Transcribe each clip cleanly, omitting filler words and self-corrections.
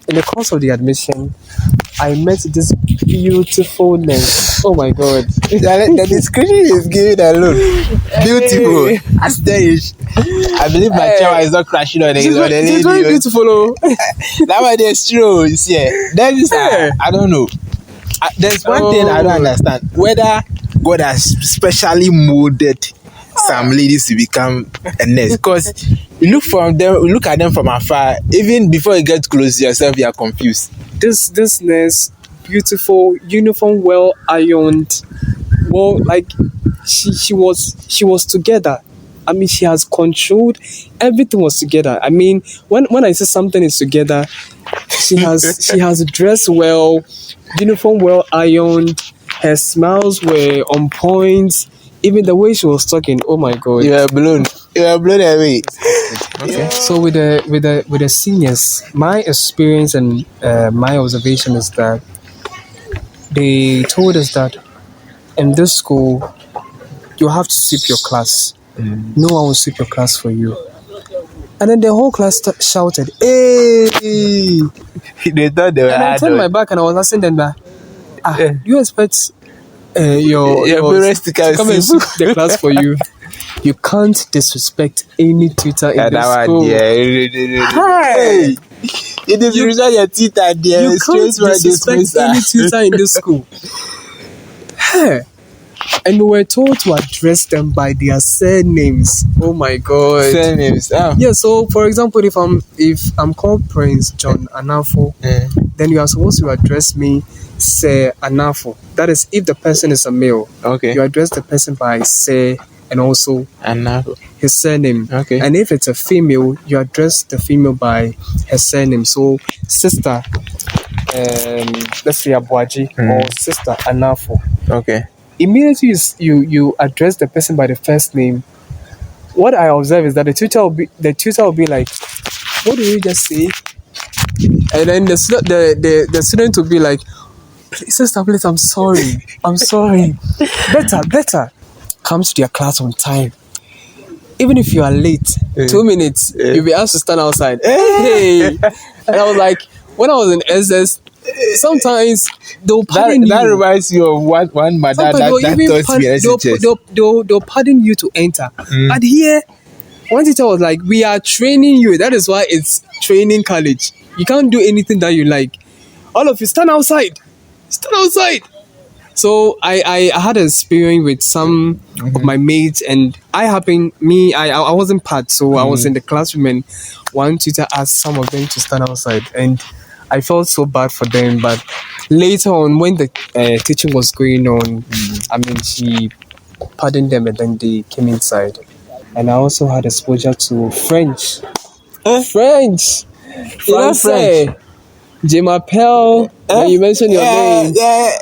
in the course of the admission, I met this beautiful nurse. Oh my God. The description is given alone. Beautiful. Astonished. I believe my child is not crashing on the She's very beautiful. That one is true. Yeah. That is, I don't know. There's one thing I don't understand. Whether God has specially molded some ladies to become a nurse. Because you look at them from afar, even before you get close to yourself, you are confused. This nurse, beautiful, uniform, well ironed, well, like she was together. I mean, she has controlled, everything was together. I mean, when I say something is together, she has dressed well, uniform well ironed, her smiles were on point, even the way she was talking, oh my God. You are blown away. Okay. Yeah. So with the seniors, my experience and my observation is that they told us that in this school you have to sweep your class. No one will sweep your class for you. And then the whole class shouted, "Hey!" They thought they were. And I turned my back and I was asking them that, you expect your parents to come and sweep the class for you? You can't disrespect any tutor in the school. Hey! You disrespect your tutor, dear. You can't disrespect any tutor in the school. Hey! And we were told to address them by their surnames. Oh my God! Surnames. Oh. Yeah. So, for example, if I'm called Prince John Anafo, then you are supposed to address me Sir Anafo. That is, if the person is a male. Okay. You address the person by Sir and also Anafo, his surname. Okay. And if it's a female, you address the female by her surname. So, sister, let's say Abuaji or sister Anafo. Okay. Immediately you address the person by the first name. What I observe is that the tutor will be like, "What did you just say?" And then the student will be like, "Sister, please, I'm sorry. Better come to their class on time. Even if you are late, 2 minutes, you'll be asked to stand outside." Hey. And I was like, when I was in SS, sometimes they'll pardon you. That reminds you of one mother that taught me SHS. They'll pardon you to enter. And here, one teacher was like, "We are training you. That is why it's training college. You can't do anything that you like. All of you, stand outside. Stand outside." So I had an experience with some of my mates, and I wasn't part, so I was in the classroom, and one tutor asked some of them to stand outside, and I felt so bad for them. But later on, when the teaching was going on, I mean, she pardoned them, and then they came inside. And I also had exposure to French. French. Jemapel, when you mentioned your name.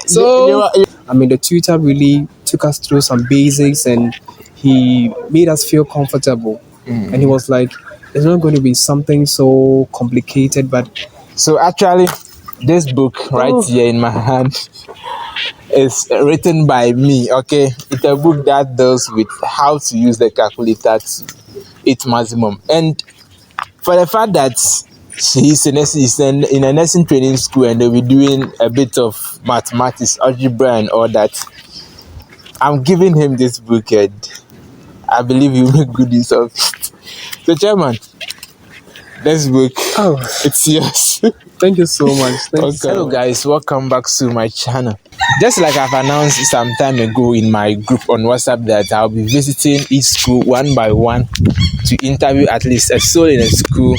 So, I mean, the tutor really took us through some basics, and he made us feel comfortable. And he was like, "It's not going to be something so complicated, but..." So actually, this book right here in my hand is written by me, okay? It's a book that deals with how to use the calculator to its maximum. And for the fact that he's in a nursing training school and they'll be doing a bit of mathematics, algebra and all that, I'm giving him this book and I believe he'll make good use of it. So, Chairman, this book, it's yours. Thank you so much. Hello guys, welcome back to my channel. Just like I've announced some time ago in my group on WhatsApp that I'll be visiting each school one by one to interview at least a soul in a school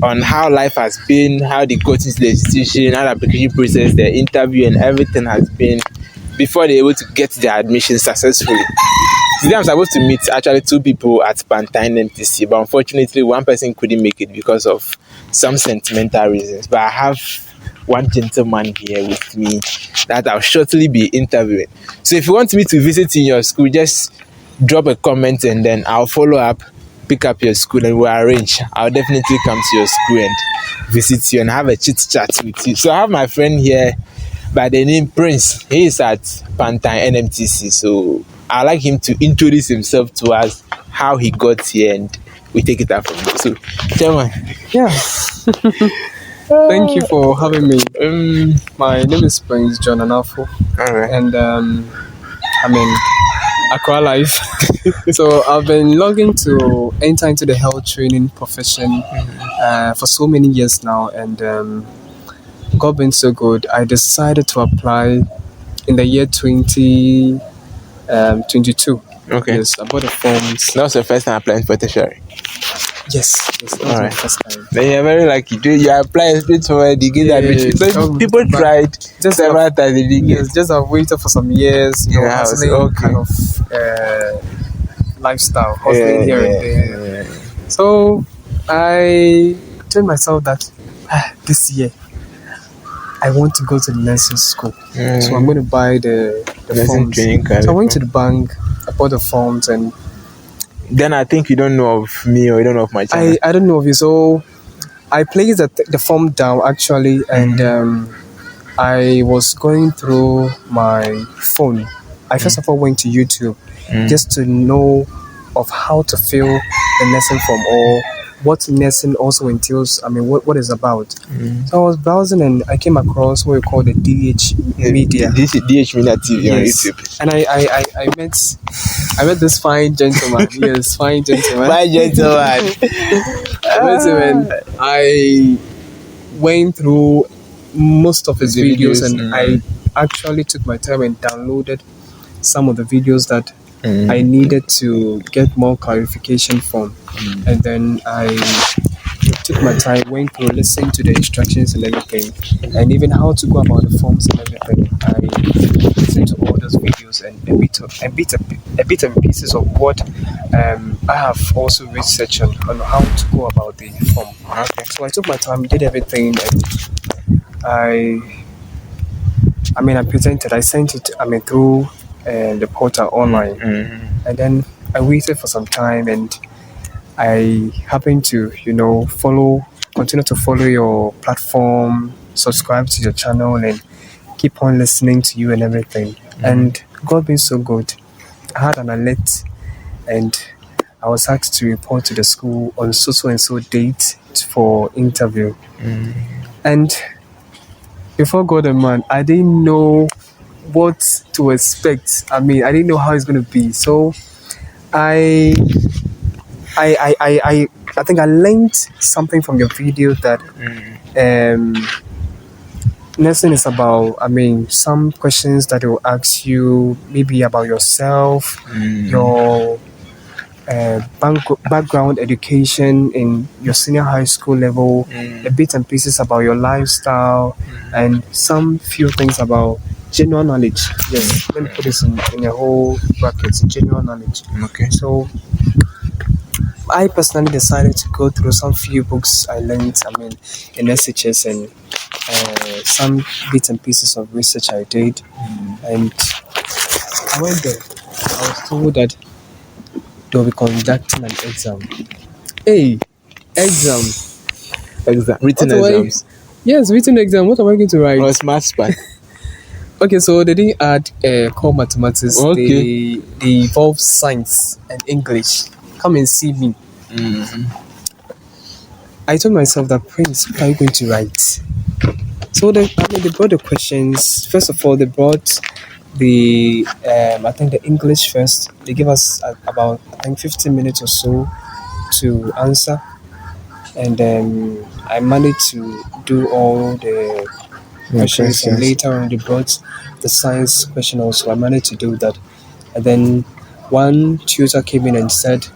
on how life has been, how they got into the institution, how the application process, the interview and everything has been before they're able to get their admission successfully. Today I'm supposed to meet actually 2 people at Pantang NMTC, but unfortunately one person couldn't make it because of some sentimental reasons. But I have one gentleman here with me that I'll shortly be interviewing. So if you want me to visit in your school, just drop a comment and then I'll follow up, pick up your school and we'll arrange. I'll definitely come to your school and visit you and have a chit chat with you. So I have my friend here by the name Prince. He is at Pantang NMTC. So I'd like him to introduce himself to us, how he got here, and we take it up from there. So, Chairman. Yeah. Thank you for having me. My name is Prince John Anafo, All right. and I'm in Accra Life. So I've been longing to enter into the health training profession for so many years now, and God being so good, I decided to apply in the year 2022. Okay. Yes, I bought the forms. That was the first time applying for tertiary. Yes, that was my Alright. first time. Then you're very lucky. You apply straight forward, you get admission. So people tried just several times, they didn't get. Yes, just I've waited for some years, Yeah, hustling okay. kind of lifestyle, hustling here and there. So I told myself that this year I want to go to the nursing school. So I'm going to buy the forms. So I went to the bank, I bought the forms, and then I think you don't know of me or you don't know of my channel. I don't know of you. So I placed the form down actually, and I was going through my phone. I first of all went to YouTube just to know of how to fill the nursing form or what nursing also entails. I mean, what it's about. So I was browsing and I came across what we call the DH Media. This is DH Media TV on Yes. YouTube. And I met this fine gentleman. Yes, fine gentleman. Fine gentleman. I went through most of his videos and I actually took my time and downloaded some of the videos that I needed to get more clarification from. And then I took my time, went through, listened to the instructions and everything, and even how to go about the forms and everything. I listened to all those videos and a bit and pieces of what I have also researched on how to go about the form. Okay. So I took my time, did everything, and I presented. I sent it. Through the portal online, and then I waited for some time, and I happened to, continue to follow your platform, subscribe to your channel, and keep on listening to you and everything. And God being so good, I had an alert, and I was asked to report to the school on so and so date for interview. And before God and man, I didn't know what to expect. I didn't know how it's going to be. So I think I learned something from your video that nursing is about, some questions that will ask you maybe about yourself, your background education in your senior high school level, a bit and pieces about your lifestyle, and some few things about general knowledge. Yes, let me put this in a whole bracket, general knowledge. Okay. So I personally decided to go through some few books I learned, in SHS, and some bits and pieces of research I did. And I went there. I was told that they'll be conducting an exam. Hey, exam. Written exams. Yes, written exam. What am I going to write? Oh, it's maths part. Okay, so they didn't add core mathematics. Okay. They involve science and English. Come and see me. I told myself that, Prince, what are you going to write? So they brought the questions. First of all, they brought the the English first. They gave us about 15 minutes or so to answer, and then I managed to do all the questions. And later on, they brought the science question also. I managed to do that, and then one tutor came in and said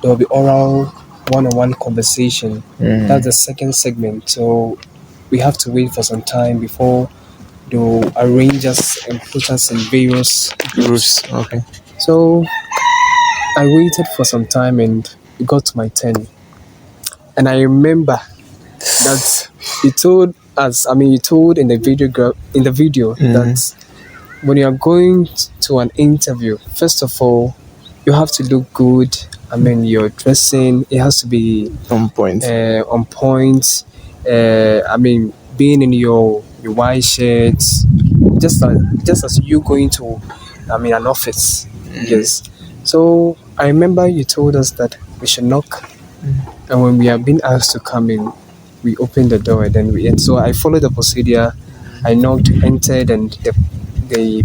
there will be oral one-on-one conversation. That's the second segment. So we have to wait for some time before they'll arrange us and put us in various groups. Okay. So I waited for some time and it got to my turn. And I remember that he told us, he told in the video that when you are going to an interview, first of all, you have to look good. Your dressing, it has to be on point. Being in your white shirts, just as you going to, an office. Yes. So I remember you told us that we should knock, and when we are being asked to come in, we opened the door and then we entered. So I followed the procedure. I knocked, entered, and the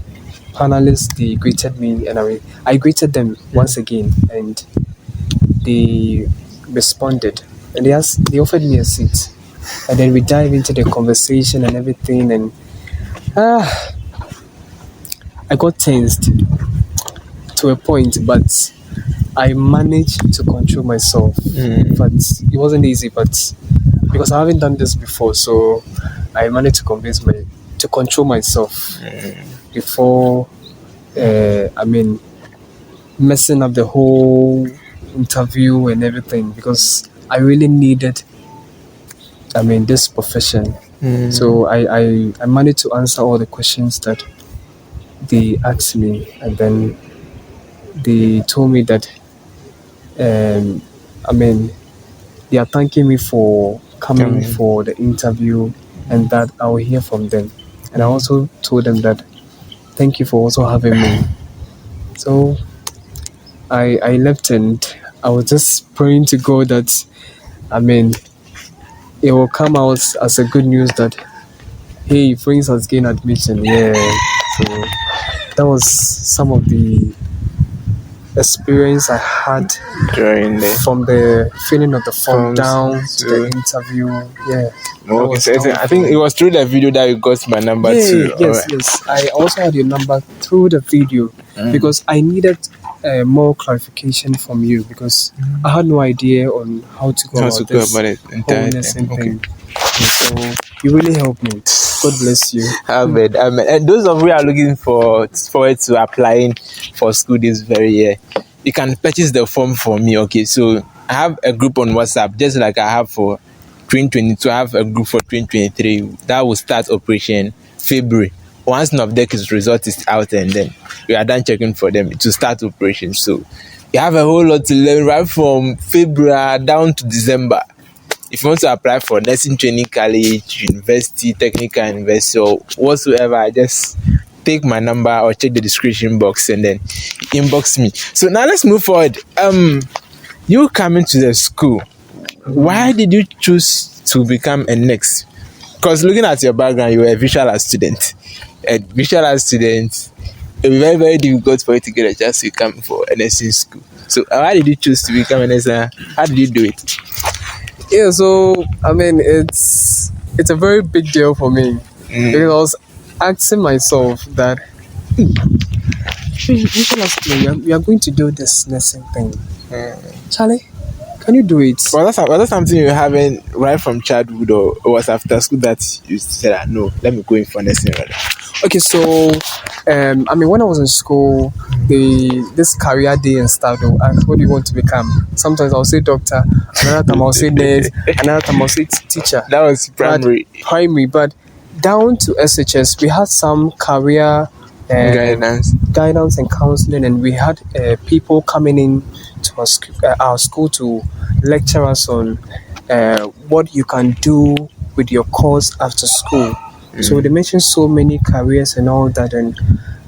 panelists, they greeted me, and I greeted them once again, and they responded, and they offered me a seat, and then we dive into the conversation and everything, and I got tensed to a point, but I managed to control myself. But it wasn't easy, but because I haven't done this before, so I managed to control myself before messing up the whole interview and everything, because I really needed this profession. So I managed to answer all the questions that they asked me, and then they told me that they are thanking me for coming for the interview, and that I will hear from them. And I also told them that thank you for also having me. So I left, and I was just praying to God that it will come out as a good news that hey, Prince has gained admission. Yeah. So that was some of the experience I had from the filling of the form down to the interview. Yeah. I think it was through the video that you got my number too. Yes. I also had your number through the video because I needed more clarification from you, because I had no idea on how to go about it. Thing. So you really helped me. God bless you. Amen. And those of you who are looking forward to applying for school this very year, you can purchase the form for me. Okay, so I have a group on WhatsApp, just like I have for 2022. I have a group for 2023 that will start operation February. Once NOVDEC's result is out, and then we are done checking for them to start operation. So you have a whole lot to learn right from February down to December. If you want to apply for nursing training college, university, technical university, or whatsoever, just take my number or check the description box and then inbox me. So now let's move forward. You coming to the school, why did you choose to become a nurse? Because looking at your background, you were a visual art student. A visual art student, it was very, very difficult for you to get a chance to come for a nursing school. So why did you choose to become a nurse? How did you do it? Yeah, so it's a very big deal for me, because I was asking myself that we are going to do this nursing thing. Charlie, can you do it? Was that something you haven't right from childhood, or was after school that you said, no, let me go in for nursing? Okay, so when I was in school, this career day and stuff, they'll ask, what do you want to become? Sometimes I'll say doctor, another time I'll say nurse, another time I'll say teacher. That was primary, but down to SHS, we had some career guidance and counseling, and we had people coming in to our school to lecture us on what you can do with your course after school. So they mentioned so many careers and all that, and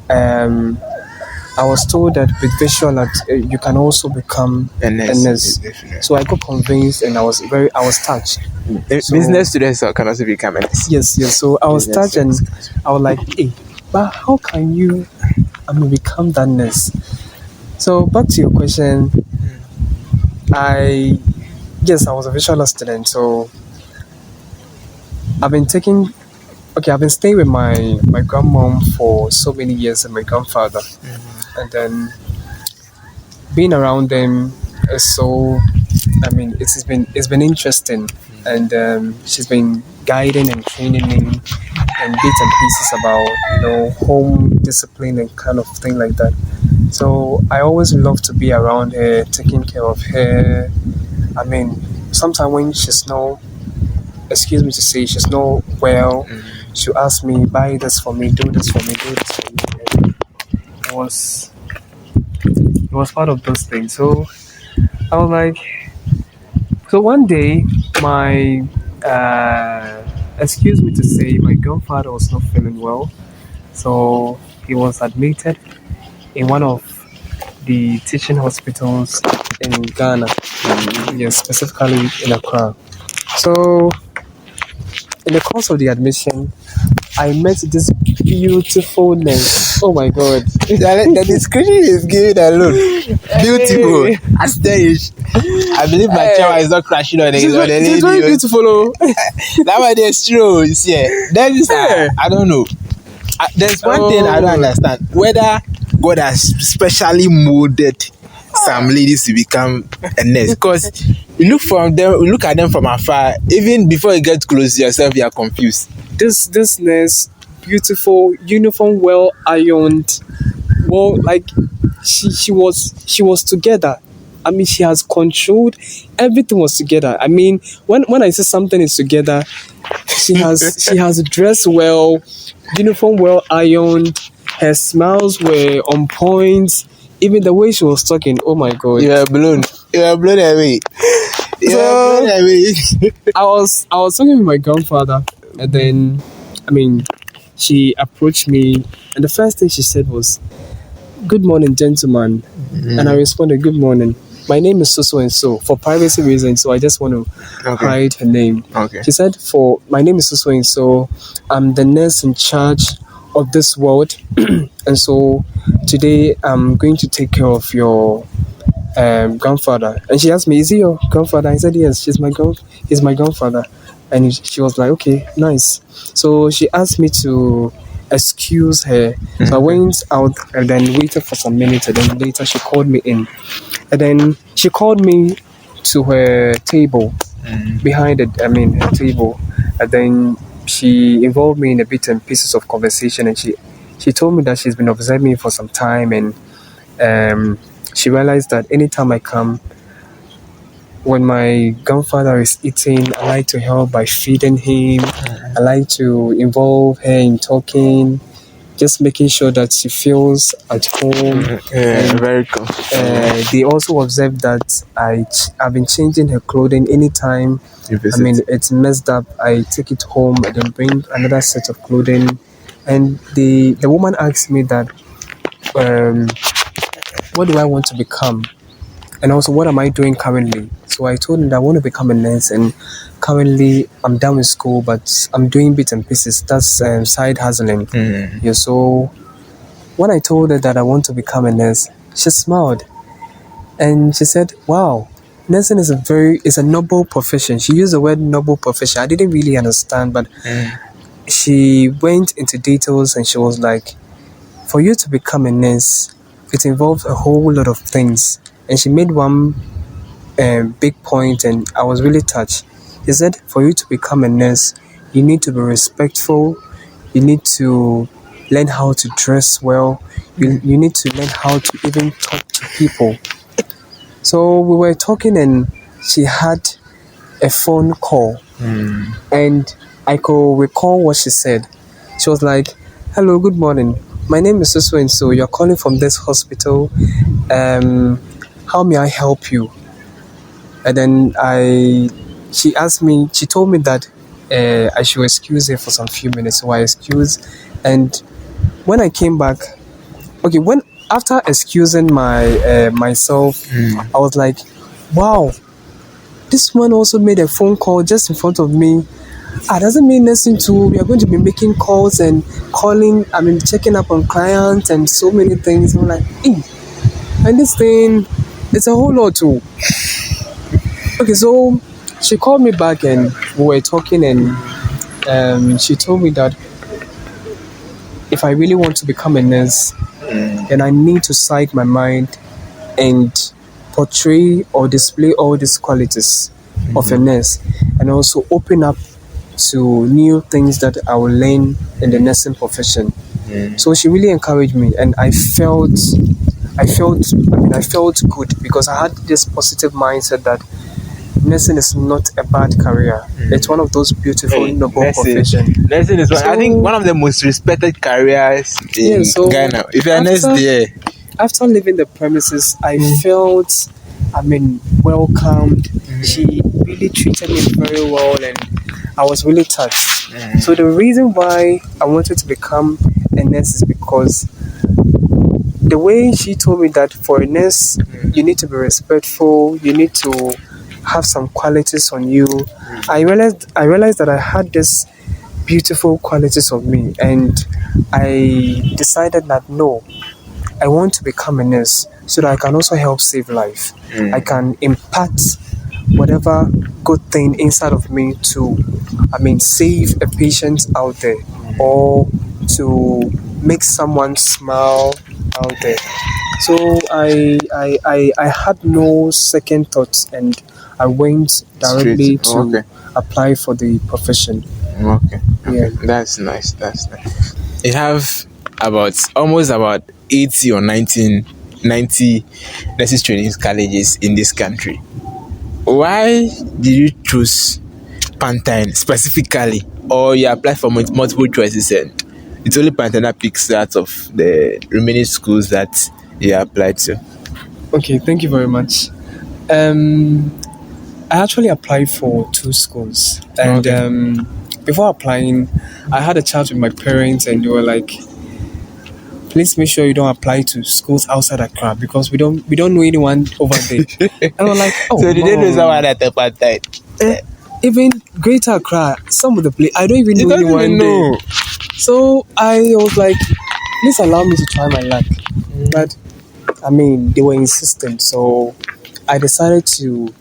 I was told that with visual art you can also become a nurse. So I got convinced, and I was touched. Business students can also become a nurse. Yes. So I was touched, and I was like, hey, but how can you become that nurse? So back to your question, I was a visual art student, so I've been staying with my grandmom for so many years, and my grandfather, and then being around them is so. It's been interesting, and she's been guiding and training me in bits and pieces about home discipline and kind of thing like that. So I always love to be around her, taking care of her. Sometimes when she's not, excuse me to say, she's not well, she'll ask me, buy this for me, do this for me, do this for me. It was part of those things. So I was like, so one day my excuse me to say, my grandfather was not feeling well, so he was admitted in one of the teaching hospitals in Ghana, yes, specifically in Accra. So in the course of the admission, I met this beautiful nurse. Oh my God. The description is given alone. Beautiful. Astonished. I believe my child is not crashing on the lady. She's very beautiful. Oh. That one is true. You see, that is, I don't know. There's one thing I don't understand. Whether God has specially molded some ladies to become a nurse, because you look at them from afar. Even before you get close to yourself, you are confused. This nurse, beautiful, uniform, well ironed, well, like she was together. I mean, she has controlled everything was together. I mean, when I say something is together, she has dressed well, uniform well ironed. Her smiles were on point. Even the way she was talking, oh my God! You are blown. You are blown away. I was talking with my grandfather, and then, I mean, she approached me, and the first thing she said was, "Good morning, gentlemen," and I responded, "Good morning. My name is so and so, for privacy reasons, so I just want to hide her name." Okay. She said, "For my name is so and so. I'm the nurse in charge of this ward, and so today I'm going to take care of your grandfather." And she asked me, "Is he your grandfather?" I said, "Yes, he's my grandfather." And she was like, "Okay, nice." So she asked me to excuse her. So I went out and then waited for some minutes, and then later she called me in. And then she called me to her table, behind it, her table. And then she involved me in a bit and pieces of conversation, and she told me that she's been observing me for some time, and she realized that anytime I come, when my grandfather is eating, I like to help by feeding him. I like to involve her in talking, just making sure that she feels at home. Very cool. They also observed that I've been changing her clothing anytime. It's messed up. I take it home and then bring another set of clothing. And the woman asked me that, what do I want to become? And also, what am I doing currently? So I told him that I want to become a nurse, and currently I'm done with school, but I'm doing bits and pieces. That's side hustling. Yeah, so when I told her that I want to become a nurse, she smiled. And she said, "Wow, nursing is a noble profession." She used the word noble profession. I didn't really understand, but she went into details and she was like, "For you to become a nurse, it involves a whole lot of things." And she made one big point, and I was really touched. She said, "For you to become a nurse, you need to be respectful. You need to learn how to dress well. You need to learn how to even talk to people." So we were talking, and she had a phone call, and I could recall what she said. She was like, "Hello, good morning. My name is so and so. You're calling from this hospital. How may I help you?" And then she told me that I should excuse her for some few minutes. So I excused, and when I came back, after excusing myself, I was like, "Wow, this one also made a phone call just in front of me. Doesn't mean nothing too. We are going to be making calls and checking up on clients and so many things." I'm like, and this thing, it's a whole lot too. Okay, so she called me back and we were talking, and she told me that if I really want to become a nurse, then I need to psych my mind and portray or display all these qualities of a nurse, and also open up to new things that I will learn in the nursing profession. So she really encouraged me, and I felt good because I had this positive mindset that nursing is not a bad career. It's one of those beautiful, noble professions. Nursing is I think one of the most respected careers in Ghana. If you're a nurse there. After leaving the premises, I felt, welcomed. She really treated me very well, and I was really touched. So the reason why I wanted to become a nurse is because the way she told me that for a nurse, you need to be respectful, you need to have some qualities on you. I realized that I had this beautiful qualities of me, and I decided that no, I want to become a nurse so that I can also help save life. I can impart whatever good thing inside of me to, save a patient out there, or to make someone smile out there. So I had no second thoughts, and I went directly Straight. Oh, to okay. apply for the profession. Okay. Yeah. That's nice. That's nice. You have almost about 80 or 90 nurses training colleges in this country. Why did you choose Pantang specifically, or you apply for multiple choices and it's only Pantang that picks out of the remaining schools that you applied to? Okay, thank you very much. I actually applied for two schools, and Okay. before applying, I had a chat with my parents, and they were like, "Please make sure you don't apply to schools outside Accra because we don't know anyone over there." And I was like, "Oh, So did they know Mom, someone at the Pantang? even Greater Accra, some of the place I don't even You know don't anyone even know. there." So I was like, "Please allow me to try my luck," but they were insistent, so I decided to.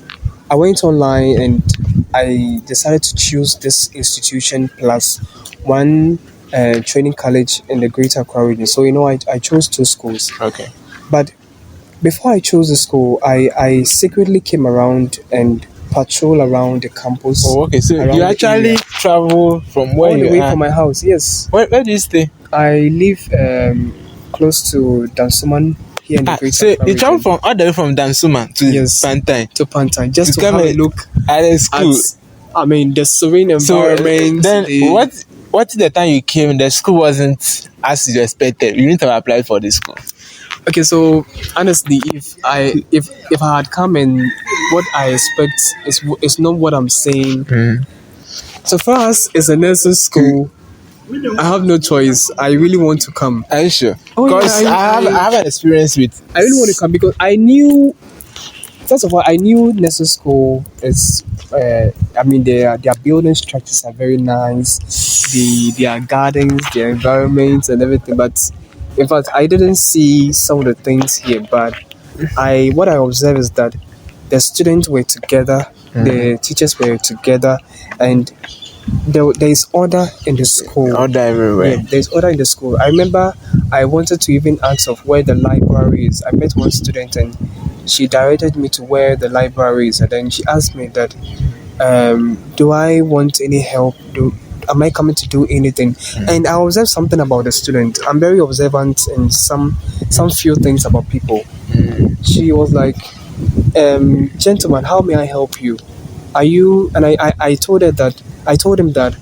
I went online and I decided to choose this institution plus one training college in the Greater Accra region. So I chose two schools. Okay. But before I chose the school, I secretly came around and patrol around the campus. Oh, okay. So around you the actually area, travel from where all the you way are. from my house. Yes, Where do you stay? I live close to Dansuman here in the Greater So Accra you travel region. from all the way from Dansuma to Yes. Pantang To Pantang, just to come have a look at a school. at the serene So environment. then the- what the time you came, the school wasn't as you expected. You didn't have applied for the school. Okay, so honestly, if I had come and what I expect is not what I'm saying. So far as it's a nursing school, I have no choice. I really want to come. Are you sure? Oh, yeah, Because I have an experience with. I really want to come because I knew. First of all, I knew nursing school is. Their building structures are very nice. Their gardens, their environments, and everything. But in fact, I didn't see some of the things here. But what I observed is that the students were together, the teachers were together, and there is order in the school. Order everywhere. Yeah, there's order in the school. I remember I wanted to even ask of where the library is. I met one student and she directed me to where the library is, and then she asked me that, do I want any help? Am I coming to do anything? And I observed something about the student. I'm very observant in some few things about people. She was like, gentlemen, how may I help you? Are you? And I told him that,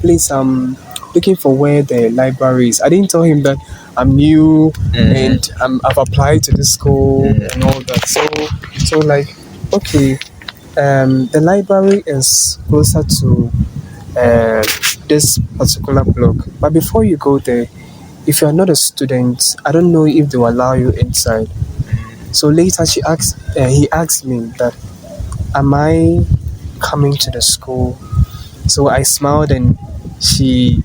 please, I'm looking for where the library is. I didn't tell him that I'm new and I've applied to this school and all that. So like, okay, the library is closer to this particular block. But before you go there, if you're not a student, I don't know if they will allow you inside. So later he asked me that, am I coming to the school? So I smiled and she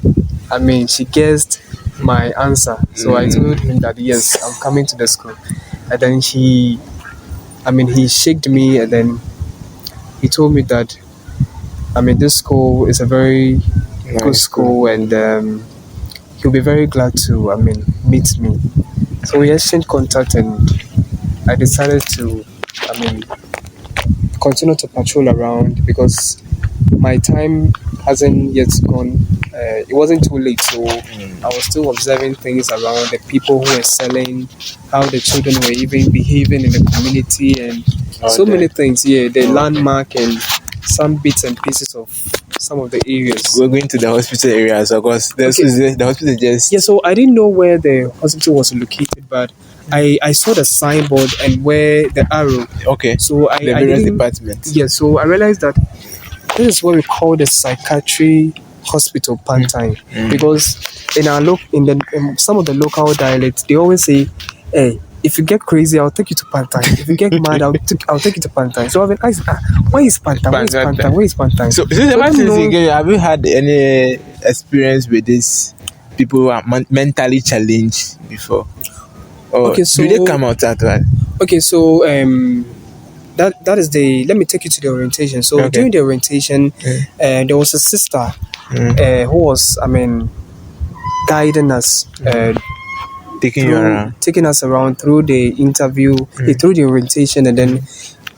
guessed my answer. So I told him that yes, I'm coming to the school. And then he shaked me, and then he told me that, this school is a very good school, and he'll be very glad to, meet me. So we exchanged contact, and I decided to, continue to patrol around because my time hasn't yet gone. It wasn't too late, so I was still observing things around, the people who were selling, how the children were even behaving in the community, and so many things. Yeah, the landmark and some bits and pieces of some of the areas. We're going to the hospital areas, of course. The hospital just. Yeah, so I didn't know where the hospital was located, but I saw the signboard and where the arrow. Okay. So the various departments. Yeah, so I realized that this is what we call the Psychiatric Hospital Pantang, because in some of the local dialects they always say, "Hey, if you get crazy, I'll take you to Pantang. If you get mad, I'll take you to Pantang. So I've been asked, where is Pantang? Where is Pantang? Where is Pantang? So have you had any experience with these people who are mentally challenged before? Or Okay, so do they come out at all? okay, so that is the. Let me take you to the orientation. So during the orientation, there was a sister who was, guiding us. Taking us around through the interview, through the orientation, and then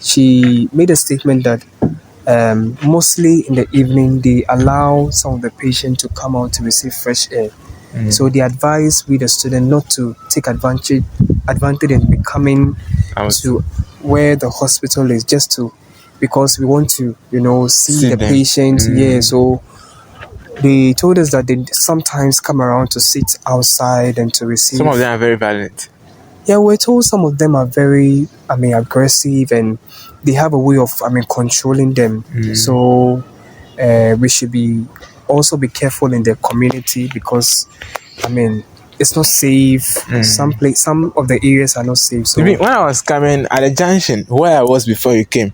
she made a statement that mostly in the evening they allow some of the patients to come out to receive fresh air. So they advise with the student not to take advantage and be coming to where the hospital is, just to, because we want to see the patient. So they told us that they sometimes come around to sit outside and to receive. Some of them are very violent. Yeah, we're told some of them are very, aggressive, and they have a way of, controlling them. So we should also be careful in the community, because, it's not safe. Some of the areas are not safe. So when I was coming at the junction where I was before you came,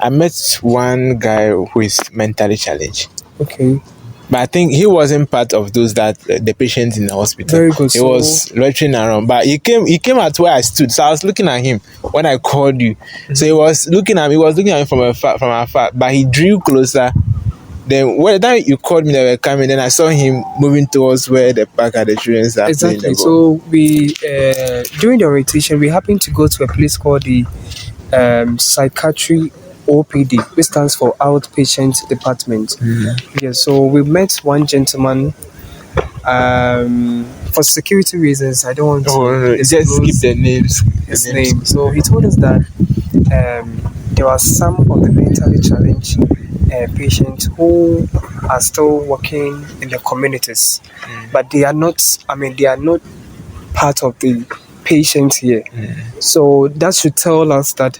I met one guy who is mentally challenged. Okay. But I think he wasn't part of those that the patients in the hospital. Very good. He was loitering around, but he came at where I stood. So I was looking at him when I called you. So he was looking at me. He was looking at me from afar, but he drew closer. Then when that you called me, they were coming. Then I saw him moving towards where the park at the children's are playing the ball. So we during the orientation, we happened to go to a place called the Psychiatric OPD, which stands for Outpatient Department. Yeah, so we met one gentleman. For security reasons, I don't want to just skip the names. His name. So he told us that there are some of the mentally challenged patients who are still working in the communities, but they are not. They are not part of the patient here. So that should tell us that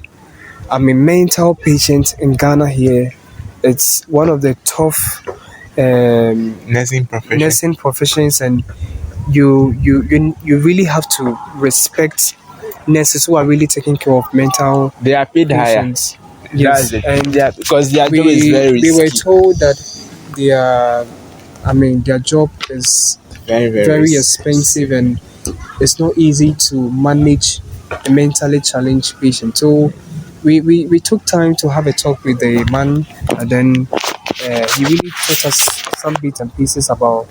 mental patient in Ghana here, it's one of the tough nursing professions, and you really have to respect nurses who are really taking care of mental. They are paid patients. higher. Yes, because their job is very risky. We were told that their job is very expensive, and it's not easy to manage a mentally challenged patient. So we took time to have a talk with the man, and then he really taught us some bits and pieces about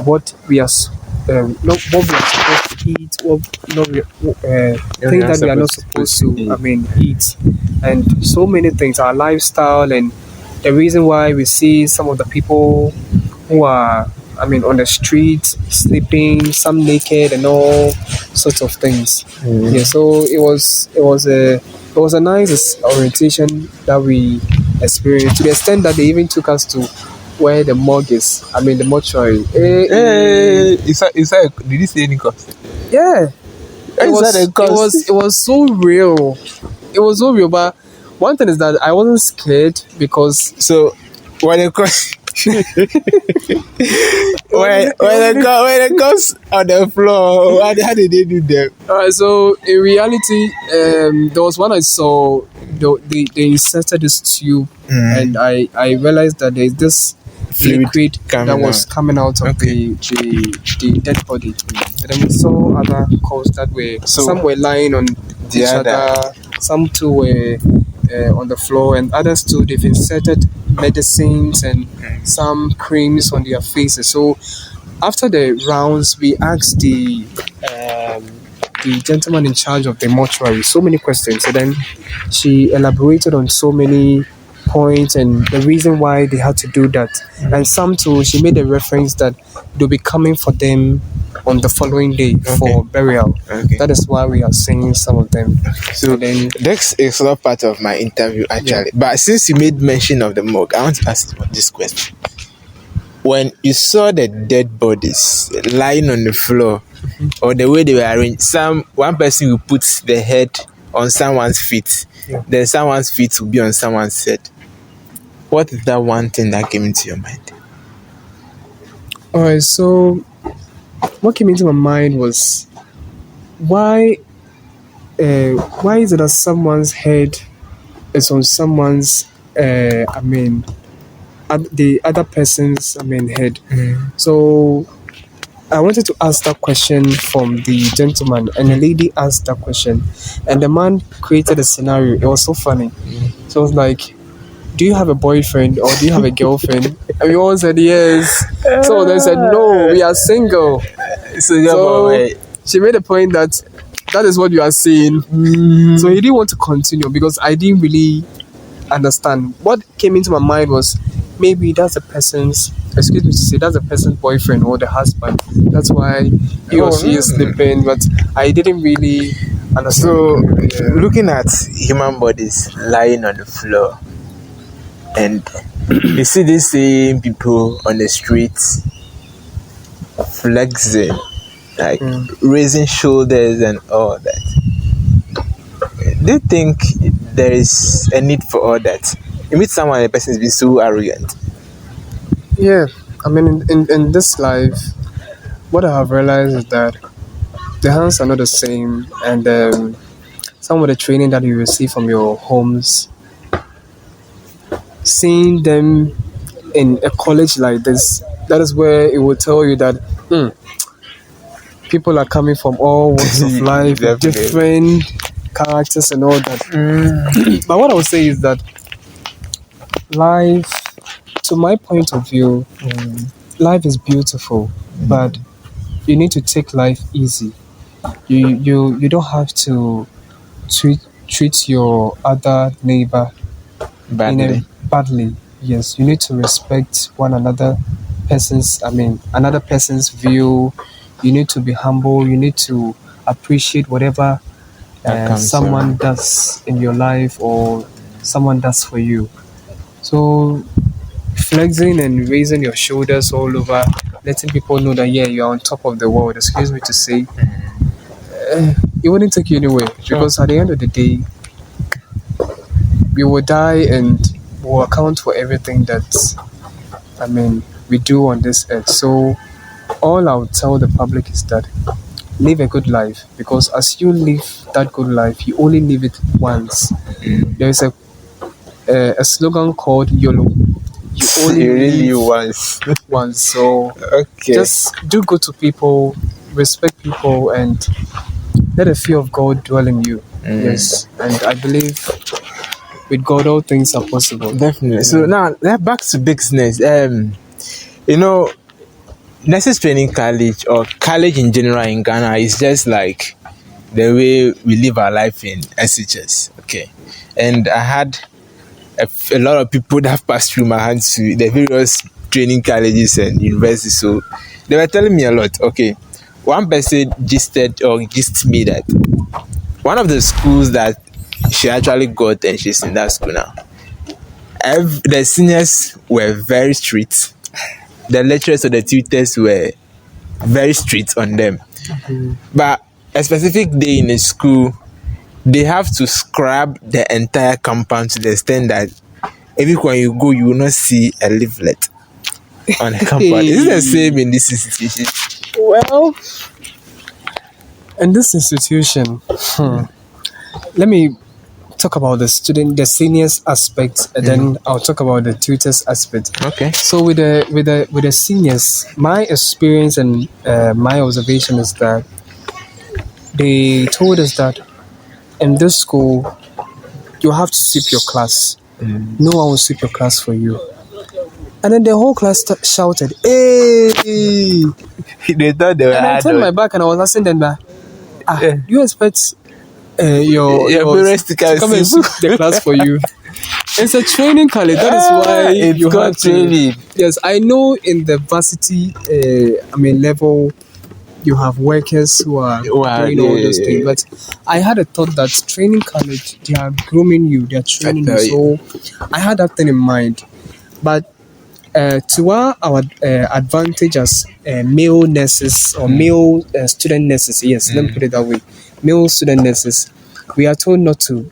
what we are supposed to eat, things that we are not supposed to eat, and so many things, our lifestyle, and the reason why we see some of the people who are on the street sleeping, some naked, and all sorts of things. Yeah, so it was a nice orientation that we experienced, to the extent that they even took us to where the morgue is. The mortuary. Did you see any cost? Yeah. It was so real. It was so real. But one thing is that I wasn't scared, because when it comes when it comes on the floor, how did they do them? Alright, so in reality, there was one I saw. They inserted this tube, and I realized that there's this liquid that was coming out of the dead body. And then we saw other corpses that were, some were lying on each other, some two were on the floor, and others too, they've inserted medicines and some creams on their faces. So after the rounds, we asked the gentleman in charge of the mortuary so many questions, and then she elaborated on so many points and the reason why they had to do that. And some too, she made a reference that they'll be coming for them on the following day for burial. That is why we are seeing some of them. So then this is not part of my interview actually, but since you made mention of the morgue, I want to ask this question. When you saw the dead bodies lying on the floor, or the way they were arranged, one person will put the head on someone's feet, then someone's feet will be on someone's head. What is that one thing that came into your mind? Alright, so what came into my mind was, why why is it that someone's head is on someone's, the other person's, head? So I wanted to ask that question from the gentleman, and the lady asked that question, and the man created a scenario. It was so funny. So I was like, do you have a boyfriend or do you have a girlfriend? And we all said yes. So they said, no, we are single. So she made a point that is what you are saying. So he didn't want to continue because I didn't really understand. What came into my mind was maybe that's a person's, that's a person's boyfriend or the husband. That's why he or she is sleeping, but I didn't really understand. So, looking at human bodies lying on the floor, and you see these same people on the streets flexing, like raising shoulders and all that. Do you think there is a need for all that? You meet someone, the person is being so arrogant. Yeah, I mean, in this life, what I have realized is that the hands are not the same, and some of the training that you receive from your homes, seeing them in a college like this, that is where it will tell you that people are coming from all walks of life, different characters and all that. But what I would say is that life, to my point of view, life is beautiful, but you need to take life easy. You don't have to treat your other neighbor badly. Yes, you need to respect another person's view. You need to be humble. You need to appreciate whatever someone does in your life or someone does for you. So flexing and raising your shoulders all over, letting people know that you're on top of the world, excuse me to say, it wouldn't take you anywhere, because at the end of the day we will die and will account for everything that we do on this earth. So all I would tell the public is that live a good life, because as you live that good life, you only live it once. There is a slogan called YOLO. You only live once. So just do good to people, respect people, and let the fear of God dwell in you. Yes, and I believe with God all things are possible. Definitely. So now back to business. Nurses training college or college in general in Ghana is just like the way we live our life in SHS. Okay, and I had a lot of people that have passed through my hands to the various training colleges and universities. So they were telling me a lot. Okay, one person gisted me that one of the schools that she actually got, and she's in that school now, the seniors were very strict. The lecturers or the tutors were very strict on them. But a specific day in the school, they have to scrub the entire compound to the extent that everywhere you go, you will not see a leaflet on the compound. Is it the same in this institution? Well, in this institution, let me talk about the seniors aspect, and then I'll talk about the tutors aspect. Okay. So with the seniors, my experience and my observation is that they told us that in this school you have to sweep your class. No one will sweep your class for you. And then the whole class shouted, "Hey!" They thought they were. And I turned my back and I was asking them that, you expect your parents to come and sweep the class for you? It's a training college. That is why you have training. Yes, I know in the varsity, level, you have workers who are doing all those things. But I had a thought that training college, they are grooming you, they are training you. So I had that thing in mind. But to our advantage as male nurses or male student nurses, yes, let me put it that way. Male student nurses, we are told not to,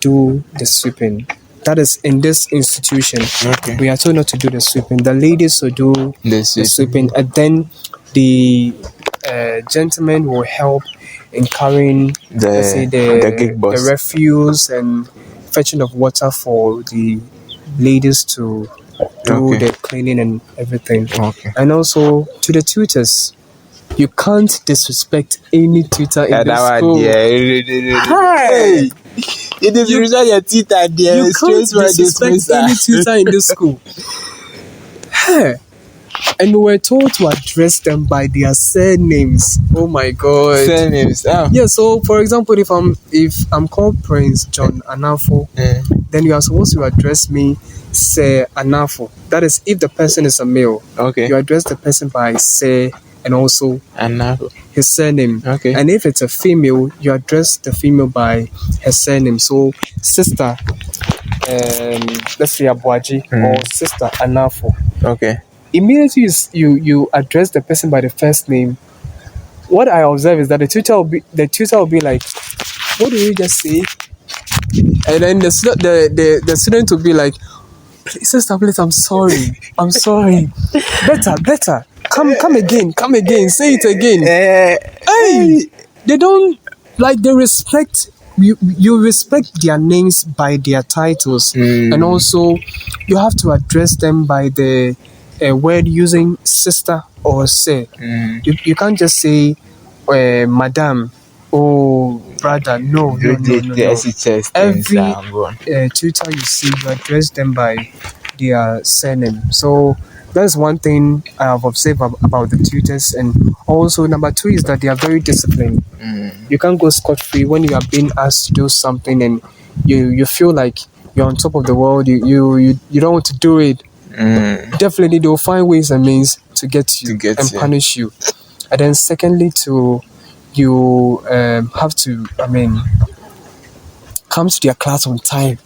do the sweeping. That is in this institution. Okay. We are told not to do the sweeping. The ladies will do the sweeping, and then the gentlemen will help in carrying, let's say, the gig boss. the refuse and fetching of water for the ladies to do the cleaning and everything. Okay. And also to the tutors, you can't disrespect any tutor in the school. Hey, you disrespect your tutor, dear. You can't disrespect any tutor in the school. Hey. And we were told to address them by their surnames. Oh my God! Surnames. Oh. Yeah. So, for example, if I'm called Prince John Anafo, then you are supposed to address me Sir Anafo. That is, if the person is a male. Okay. You address the person by Sir and also Anafo, his surname. Okay. And if it's a female, you address the female by her surname. So, sister, let's say Abuaji or sister Anafo. Okay. Immediately you address the person by the first name. What I observe is that the tutor will be like, "What did you just say?" And then the student will be like, "Please, sister, please, I'm sorry. Better. Come again. Say it again." Hey, they don't they respect you. You respect their names by their titles, and also you have to address them by the word using sister or sir. You can't just say madam or brother. No. Every tutor you see, you address them by their surname. So that's one thing I have observed about the tutors. And also number 2 is that they are very disciplined. You can't go scot-free when you are being asked to do something and you feel like you're on top of the world. You don't want to do it. Definitely they will find ways and means to get you and punish you. And then secondly, you have to come to their class on time.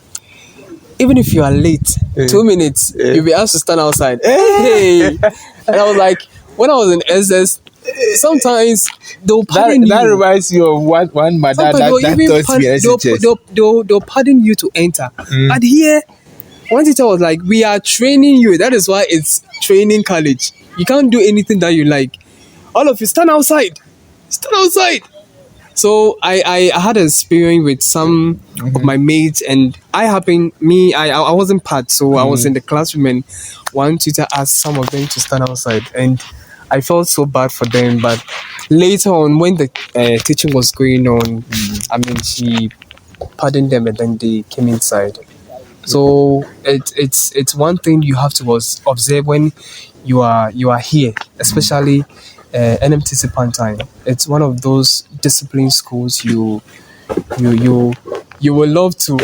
Even if you are late 2 minutes, you'll be asked to stand outside. Hey. And I was like, when I was in SS, sometimes they'll pardon you. That reminds you of one mother that taught me SHS. They'll pardon you to enter. And here, one teacher was like, "We are training you. That is why it's training college. You can't do anything that you like. All of you, stand outside. So I had an experience with some of my mates, and I wasn't part, so I was in the classroom, and one teacher asked some of them to stand outside, and I felt so bad for them. But later on, when the teaching was going on, she pardoned them, and then they came inside. So it's one thing you have to observe when you are here, especially NMTC Pantang. It's one of those discipline schools you will love to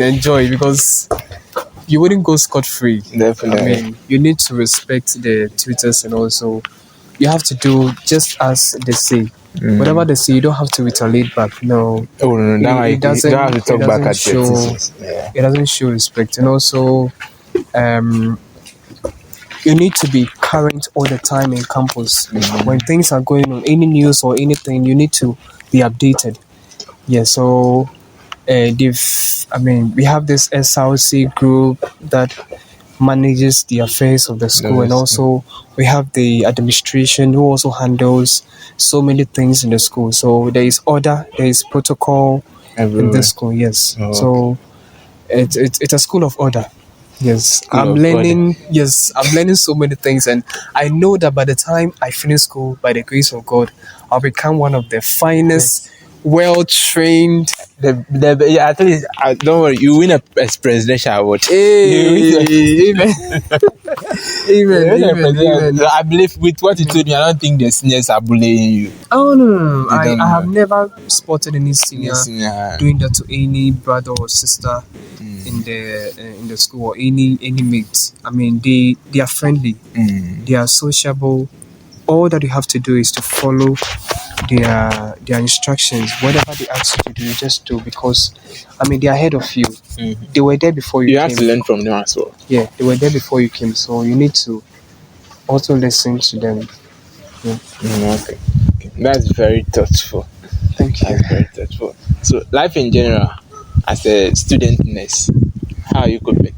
enjoy, because you wouldn't go scot-free. Definitely. You need to respect the tutors, and also you have to do just as they say. Whatever they say, you don't have to retaliate back. No. Oh no! It doesn't. You don't have to talk back at your teachers. It doesn't show respect, and also, you need to be current all the time in campus. When things are going on, any news or anything, you need to be updated. Yeah. So, we have this SRC group that manages the affairs of the school, and also we have the administration who also handles so many things in the school. So there is order, there is protocol in the school. Yes. So it's a school of order. Yes. I'm learning so many things, and I know that by the time I finish school, by the grace of God, I'll become one of the finest, well-trained. At least don't worry, you win a presidential award. Amen. Amen. I believe with what you told me, I don't think the seniors are bullying you. Oh no. I have never spotted any senior doing that to any brother or sister in the school, or any mate. They are friendly. They are sociable. All that you have to do is to follow their instructions. Whatever they ask you to do, you just do, because they are ahead of you. They were there before you came. You have to learn from them as well. Yeah, they were there before you came, so you need to also listen to them. Okay. That's very thoughtful. Thank you. That's very thoughtful. So life in general, as a student nurse, how are you coping?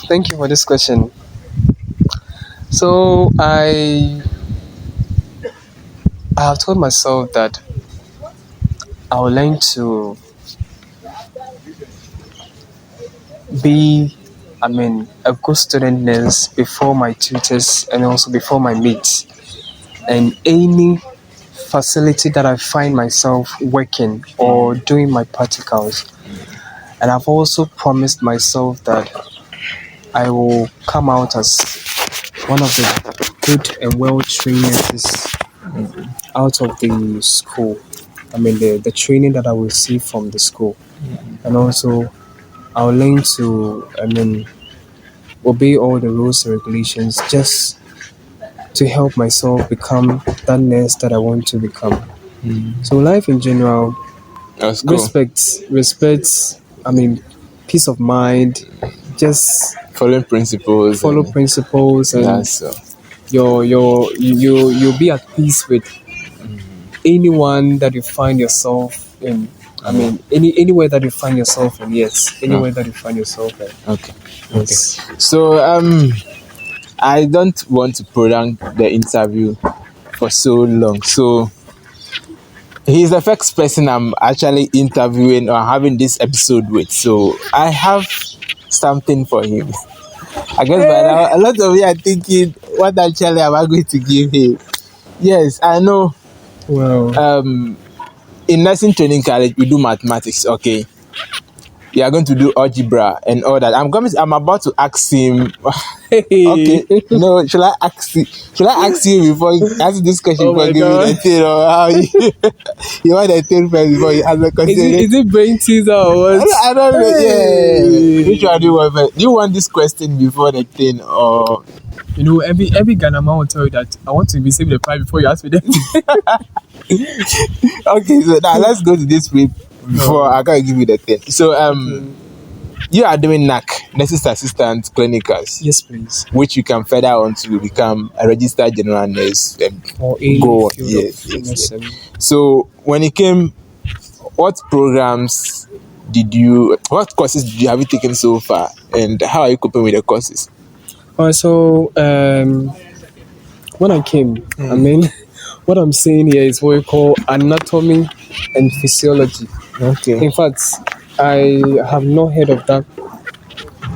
Thank you for this question. So I have told myself that I'll learn to be, a good student nurse before my tutors and also before my mates. And any facility that I find myself working or doing my practicals. And I've also promised myself that I will come out as one of the good and well-trained nurses out of the school. The training that I will receive from the school. And also, I'll learn to, obey all the rules and regulations just to help myself become that nurse that I want to become. So life in general, That's cool. respect, peace of mind, just follow principles and that's you'll be at peace with anyone that you find yourself in. Anywhere that you find yourself in, yes. Anywhere that you find yourself in. Okay. Yes. So I don't want to prolong the interview for so long. So he's the first person I'm actually interviewing or having this episode with. So I have something for him. I guess by now a lot of you are thinking, what actually am I going to give him? Yes, I know. Well, in nursing training college, we do mathematics, okay? We are going to do algebra and all that. I'm about to ask him. Okay, no, shall I ask you before you ask this question before you give me the thing, or how you want the thing first before you ask the question? Is it brain teaser or what? I don't know. Yeah. Which one do you want first? Do you want this question before the thing, or every Ghana man will tell you that I want to receive the prize before you ask me that. Okay, so now let's go to this week before I can give you the thing. So you are doing NAC, Nurses Assistant Clinicals. Yes, please. Which you can further on to become a registered general nurse and or any go on. field Yes. So when it came, what programs what courses have you taken so far, and how are you coping with the courses? So when I came, what I'm saying here is what we call anatomy and physiology. Okay. In fact, I have not heard of that.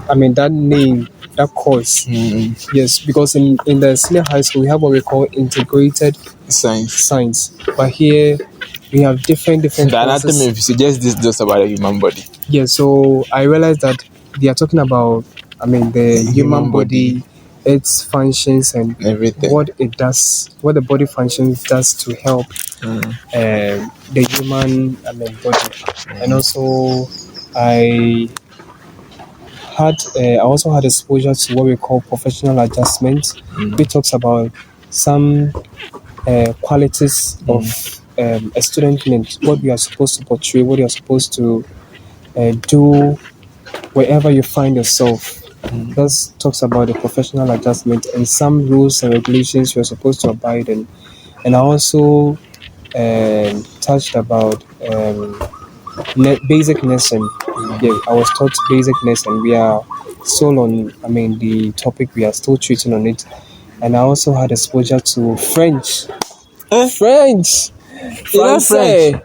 That name, that course. Yes, because in the senior high school, we have what we call integrated science. But here, we have different the courses. Anatomy and physiology, just about the human body. Yeah, so I realized that they are talking about, the human body, its functions and everything, what it does, what the body functions does to help the human body. And also I also had exposure to what we call professional adjustment, which talks about some qualities of a student, what you are supposed to portray, what you are supposed to do wherever you find yourself. That talks about the professional adjustment and some rules and regulations you're supposed to abide in. And I also touched about basic nursing. Yeah, I was taught basic nursing. We are still on, the topic, we are still treating on it. And I also had exposure to French. French! French?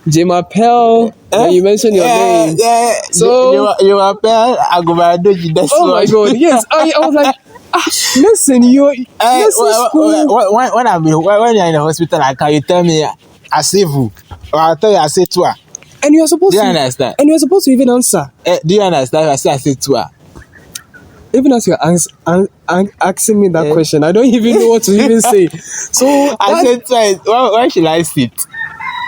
Jemapel, when you mentioned your name. Yeah. So you are oh my God, yes. I was like, listen, when you're in the hospital, you tell me I save you, or I'll tell you I say to her. And you're supposed to. Do you understand? And you're supposed to even answer. Do you understand? I say to her. Even as you're asking me that question, I don't even know what to even say. So I said to her, why should I sit?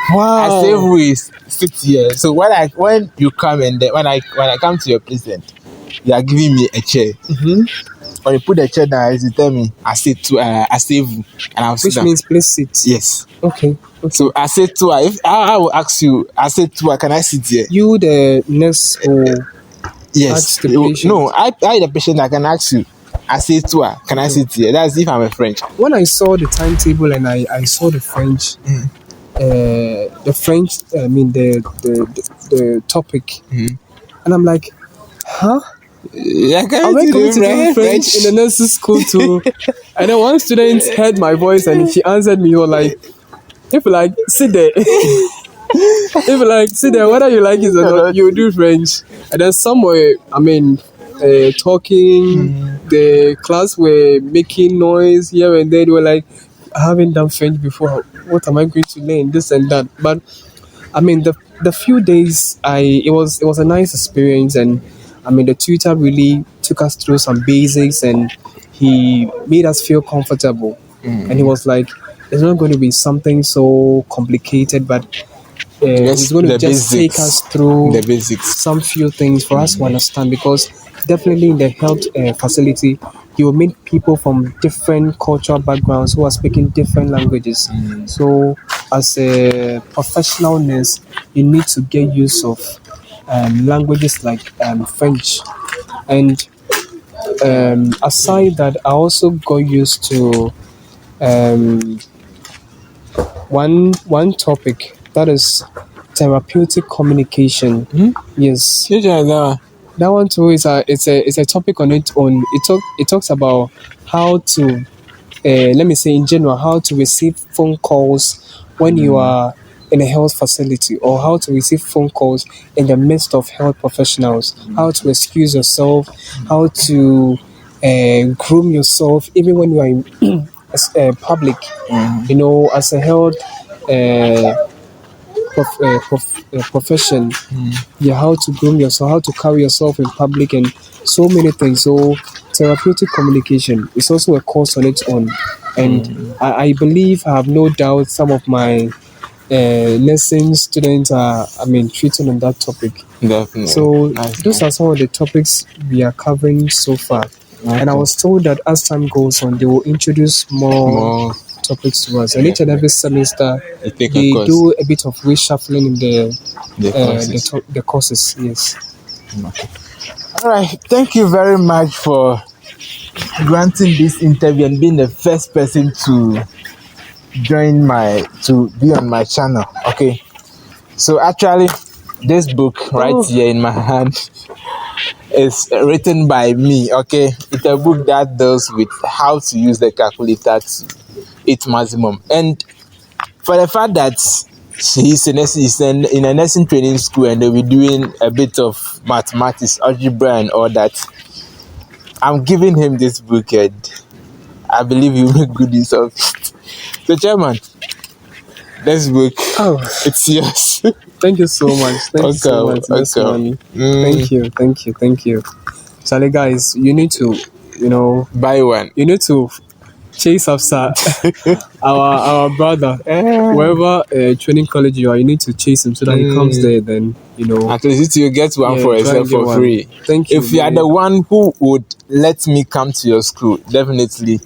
Wow. I say who is sit here. So when you come and then when I come to your place, you are giving me a chair. When you put the chair down, you tell me I save you, and I'll sit down. Which means please sit. Yes. Okay. So I say to her, if I will ask you, I say to her, can I sit here? You the nurse who yes. No, I the patient, I can ask you. I say to her, can I sit here? That's if I'm a French. When I saw the timetable and I saw the French. The French, the topic, and I'm like, huh? Yeah, am I going to do French in the nurse's school too? And then one student heard my voice and she answered me, like, If you like, sit there. If you like, sit there, whether you like it or not, you do French. And then somewhere, talking, the class were making noise here and there. They were like, I haven't done French before. What am I going to learn? This and that. But the few days, it was a nice experience, and the tutor really took us through some basics, and he made us feel comfortable. And he was like, it's not going to be something so complicated, but he's going to the just basics. take us through The basics. some few things for us to understand, because definitely in the health facility you will meet people from different cultural backgrounds who are speaking different languages. So as a professional nurse, you need to get use of languages like French. And aside that, I also got used to um, one topic, that is therapeutic communication. Yes, that one too is it's a topic on its own. It talks about how to let me say in general, how to receive phone calls when you are in a health facility, or how to receive phone calls in the midst of health professionals, how to excuse yourself, how to groom yourself even when you are in public, as a health profession. Yeah, how to groom yourself, how to carry yourself in public, and so many things. So therapeutic communication is also a course on its own, and I believe, I have no doubt, some of my nursing students are treating on that topic. Definitely. So Nice, those are some of the topics we are covering so far. And I was told that as time goes on, they will introduce more topics to us. And each and every semester, they do a bit of reshuffling in the courses. Yes. All right. Thank you very much for granting this interview and being the first person to be on my channel. Okay. So actually, this book right here in my hand is written by me. Okay, it's a book that deals with how to use the calculator to its maximum. And for the fact that he's in a nursing training school and they'll be doing a bit of mathematics, algebra, and all that, I'm giving him this book, and I believe he will make good use of it. So, Chairman, this book, it's yours. Thank you so much. Thank you so much. Thank you. Charlie, guys, you need to, buy one. You need to chase after our brother. Wherever training college you are, you need to chase him so that he comes there. Then at least you get one for yourself for free. Thank you. If you are the one who would let me come to your school, definitely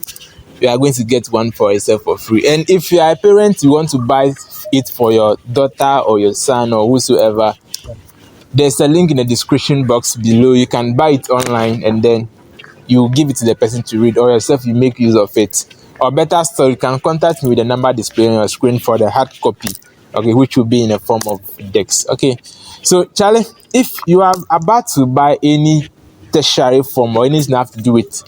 you are going to get one for yourself for free. And if you are a parent, you want to buy it for your daughter or your son or whosoever, there's a link in the description box below. You can buy it online and then you give it to the person to read, or yourself you make use of it. Or better still, you can contact me with the number displayed on your screen for the hard copy, okay, which will be in the form of decks. Okay, so Charlie, if you are about to buy any tertiary form or anything have to do with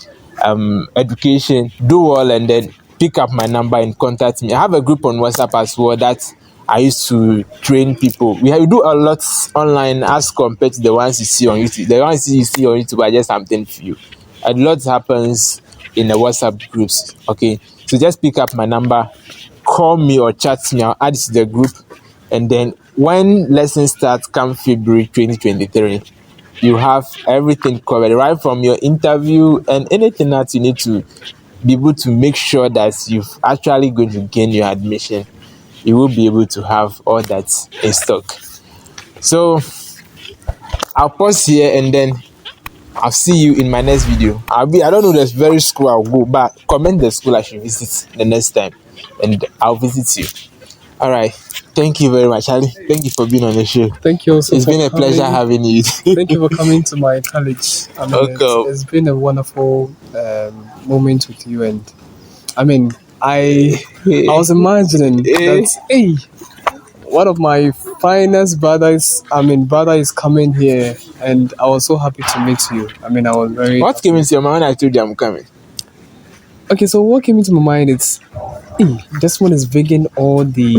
education, do all and then pick up my number and contact me. I have a group on WhatsApp as well that I used to train people. We do a lot online as compared to the ones you see on YouTube. The ones you see on YouTube are just something few. A lot happens in the WhatsApp groups. Okay, so just pick up my number, call me or chat me. I'll add it to the group, and then when lessons start come February 2023, you have everything covered, right from your interview and anything that you need to be able to make sure that you've actually going to gain your admission. You will be able to have all that in stock. So I'll pause here and then I'll see you in my next video. I don't know the very school I'll go, but comment the school I should visit the next time and I'll visit you. All right. Thank you very much, Ali. Thank you for being on the show. Thank you also. It's been a pleasure having you. Thank you for coming to my college. It's been a wonderful moment with you, and I was imagining that one of my finest brothers is coming here, and I was so happy to meet you. I was very What came into your mind when I told you I'm coming? Okay, so what came into my mind is This one is begging all the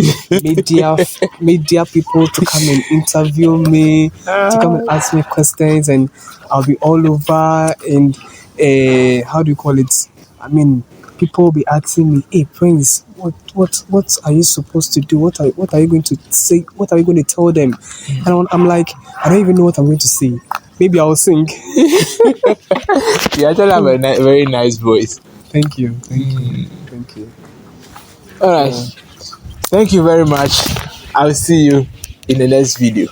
media people to come and interview me, to come and ask me questions, and I'll be all over. And how do you call it? I mean, people will be asking me, "Hey, Prince, what are you supposed to do? What are you going to say? What are you going to tell them?" And I'm like, I don't even know what I'm going to say. Maybe I'll sing. You actually have a very nice voice. Thank you, thank you. All right. Thank you very much. I'll see you in the next video.